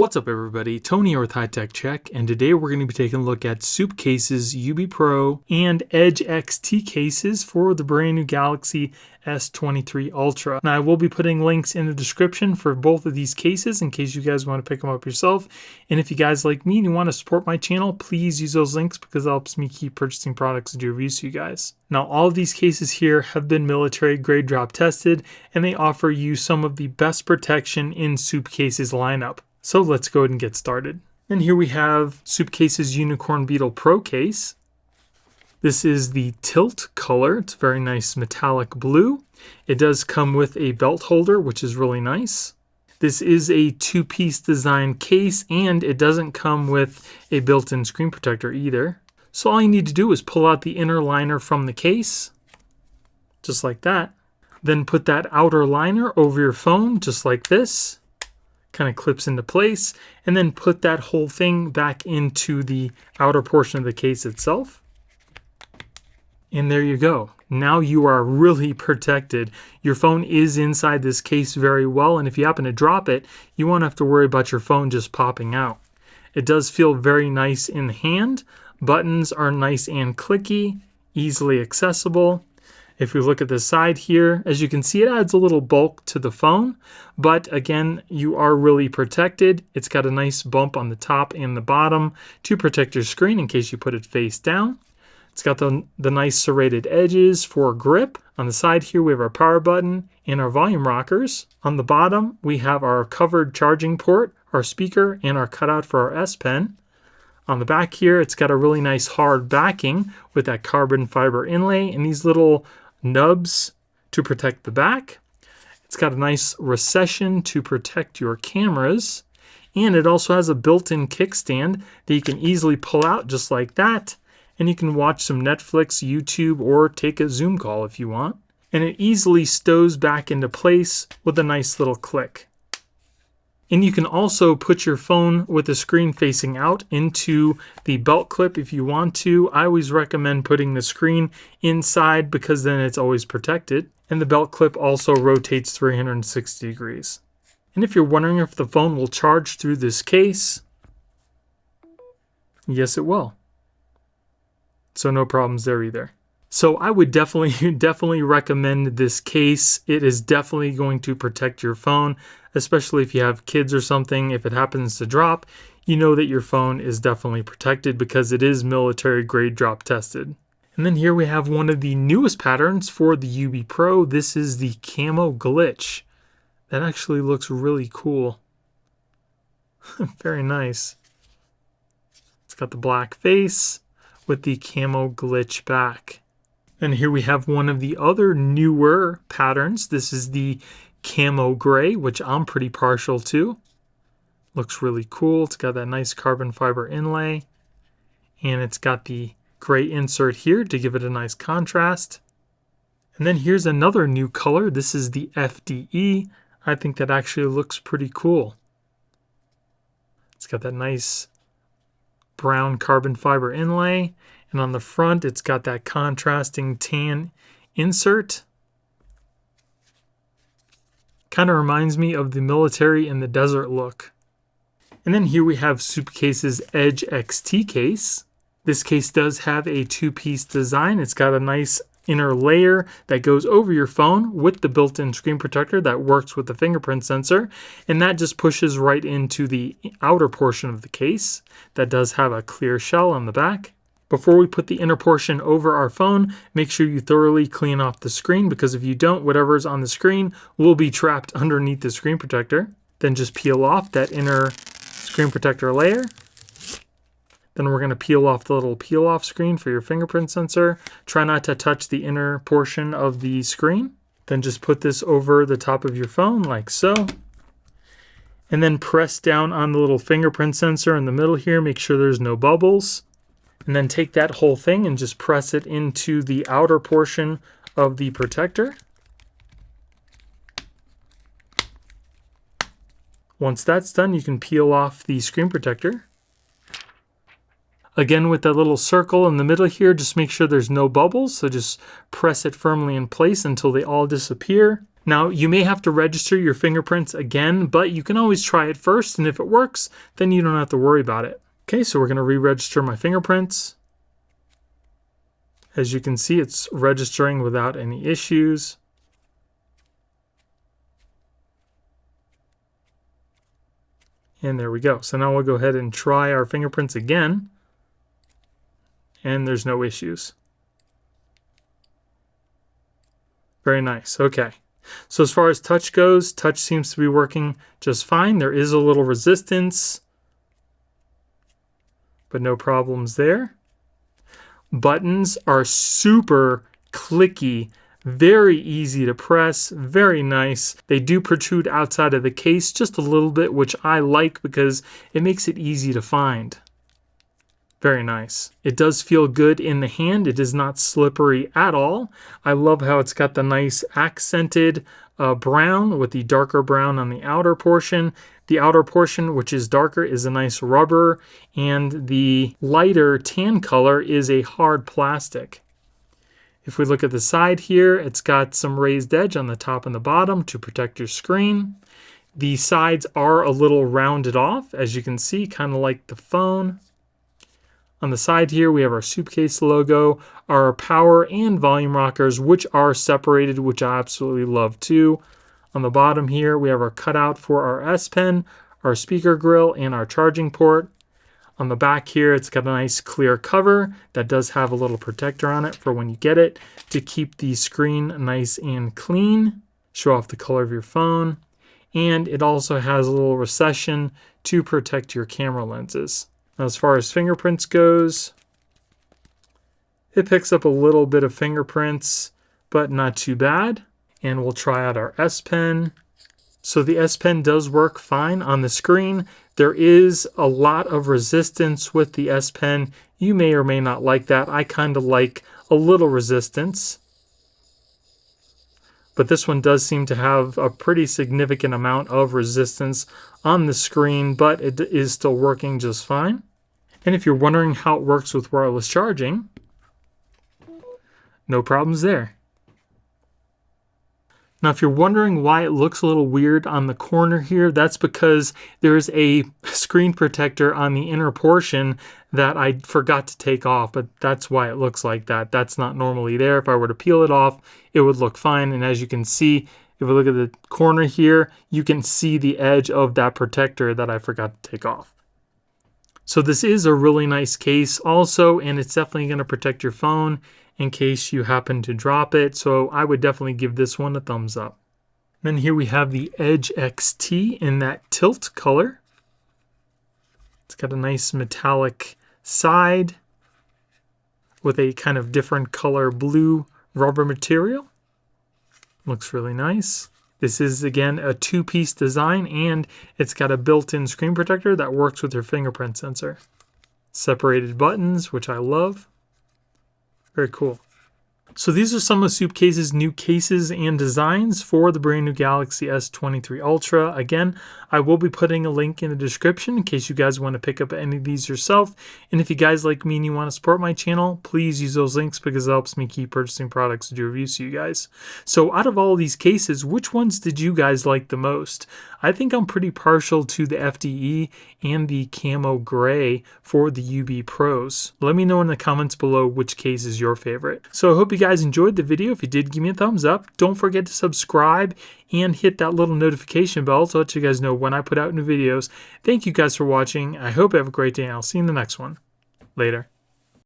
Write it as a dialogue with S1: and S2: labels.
S1: What's up everybody, Tony here with High Tech Check, and today we're going to be taking a look at Supcase's UB Pro and Edge XT cases for the brand new Galaxy S23 Ultra. Now I will be putting links in the description for both of these cases in case you guys want to pick them up yourself. And if you guys like me and you want to support my channel, please use those links because it helps me keep purchasing products and do reviews to you guys. Now all of these cases here have been military grade drop tested and they offer you some of the best protection in Supcase's lineup. So let's go ahead and get started. And here we have Supcase's Unicorn Beetle Pro case. This is the tilt color. It's a very nice metallic blue. It does come with a belt holder, which is really nice. This is a two-piece design case, and it doesn't come with a built-in screen protector either. So all you need to do is pull out the inner liner from the case, just like that. Then put that outer liner over your phone, just like this. Kind of clips into place, and then put that whole thing back into the outer portion of the case itself. And there you go. Now you are really protected. Your phone is inside this case very well, and if you happen to drop it, you won't have to worry about your phone just popping out. It does feel very nice in the hand. Buttons are nice and clicky, easily accessible. If we look at the side here, as you can see, it adds a little bulk to the phone, but again, you are really protected. It's got a nice bump on the top and the bottom to protect your screen in case you put it face down. It's got the nice serrated edges for grip. On the side here, we have our power button and our volume rockers. On the bottom, we have our covered charging port, our speaker, and our cutout for our S Pen. On the back here, it's got a really nice hard backing with that carbon fiber inlay and these little nubs to protect the back. It's got a nice recession to protect your cameras, and it also has a built-in kickstand that you can easily pull out just like that, and you can watch some Netflix, YouTube, or take a Zoom call if you want. And it easily stows back into place with a nice little click. And you can also put your phone with the screen facing out into the belt clip if you want to. I always recommend putting the screen inside because then it's always protected. And the belt clip also rotates 360 degrees. And if you're wondering if the phone will charge through this case, yes it will. So no problems there either. So I would definitely recommend this case. It is definitely going to protect your phone, especially if you have kids or something. If it happens to drop, you know that your phone is definitely protected because it is military grade drop tested. And then here we have one of the newest patterns for the UB Pro. This is the camo glitch. That actually looks really cool. Very nice. It's got the black face with the camo glitch back. And here we have one of the other newer patterns. This is the camo gray, which I'm pretty partial to. Looks really cool. It's got that nice carbon fiber inlay. And it's got the gray insert here to give it a nice contrast. And then here's another new color. This is the FDE. I think that actually looks pretty cool. It's got that nice brown carbon fiber inlay. And on the front, it's got that contrasting tan insert. Kind of reminds me of the military in the desert look. And then here we have Supcase's Edge XT case. This case does have a two-piece design. It's got a nice inner layer that goes over your phone with the built-in screen protector that works with the fingerprint sensor, and that just pushes right into the outer portion of the case that does have a clear shell on the back. Before we put the inner portion over our phone, make sure you thoroughly clean off the screen because if you don't, whatever's on the screen will be trapped underneath the screen protector. Then just peel off that inner screen protector layer. Then we're going to peel off the little peel off screen for your fingerprint sensor. Try not to touch the inner portion of the screen. Then just put this over the top of your phone like so. And then press down on the little fingerprint sensor in the middle here. Make sure there's no bubbles. And then take that whole thing and just press it into the outer portion of the protector. Once that's done, you can peel off the screen protector. Again, with that little circle in the middle here, just make sure there's no bubbles. So just press it firmly in place until they all disappear. Now, you may have to register your fingerprints again, but you can always try it first, and if it works, then you don't have to worry about it. Okay, so we're going to re-register my fingerprints. As you can see, it's registering without any issues. And there we go. So now we'll go ahead and try our fingerprints again. And there's no issues. Very nice. Okay. So as far as touch goes, touch seems to be working just fine. There is a little resistance, but no problems there. Buttons are super clicky, very easy to press, very nice. They do protrude outside of the case just a little bit, which I like because it makes it easy to find. Very nice. It does feel good in the hand. It is not slippery at all. I love how it's got the nice accented brown with the darker brown on the outer portion. The outer portion, which is darker, is a nice rubber, and the lighter tan color is a hard plastic. If we look at the side here, it's got some raised edge on the top and the bottom to protect your screen. The sides are a little rounded off, as you can see, kind of like the phone. On the side here, we have our Supcase logo, our power and volume rockers, which are separated, which I absolutely love too. On the bottom here, we have our cutout for our S Pen, our speaker grill, and our charging port. On the back here, it's got a nice clear cover that does have a little protector on it for when you get it to keep the screen nice and clean, show off the color of your phone. And it also has a little recession to protect your camera lenses. Now, as far as fingerprints goes, it picks up a little bit of fingerprints, but not too bad. And we'll try out our S Pen. So the S Pen does work fine on the screen. There is a lot of resistance with the S Pen. You may or may not like that. I kind of like a little resistance. But this one does seem to have a pretty significant amount of resistance on the screen, but it is still working just fine. And if you're wondering how it works with wireless charging, no problems there. Now, if you're wondering why it looks a little weird on the corner here, that's because there's a screen protector on the inner portion that I forgot to take off, but that's why it looks like that. That's not normally there. If I were to peel it off, it would look fine. And as you can see, if we look at the corner here, you can see the edge of that protector that I forgot to take off. So this is a really nice case also, and it's definitely going to protect your phone in case you happen to drop it. So I would definitely give this one a thumbs up. Then here we have the Edge XT in that tilt color. It's got a nice metallic side with a kind of different color blue rubber material. Looks really nice. This is, again, a two-piece design, and it's got a built-in screen protector that works with your fingerprint sensor. Separated buttons, which I love. Very cool. So these are some of Supcase's new cases and designs for the brand new Galaxy S23 Ultra. Again, I will be putting a link in the description in case you guys want to pick up any of these yourself. And if you guys like me and you want to support my channel, please use those links because it helps me keep purchasing products to do reviews to you guys. So out of all of these cases, which ones did you guys like the most? I think I'm pretty partial to the FDE and the camo gray for the UB Pros. Let me know in the comments below which case is your favorite. So I hope you guys enjoyed the video. If you did, give me a thumbs up. Don't forget to subscribe and hit that little notification bell to let you guys know when I put out new videos. Thank you guys for watching. I hope you have a great day, and I'll see you in the next one. Later.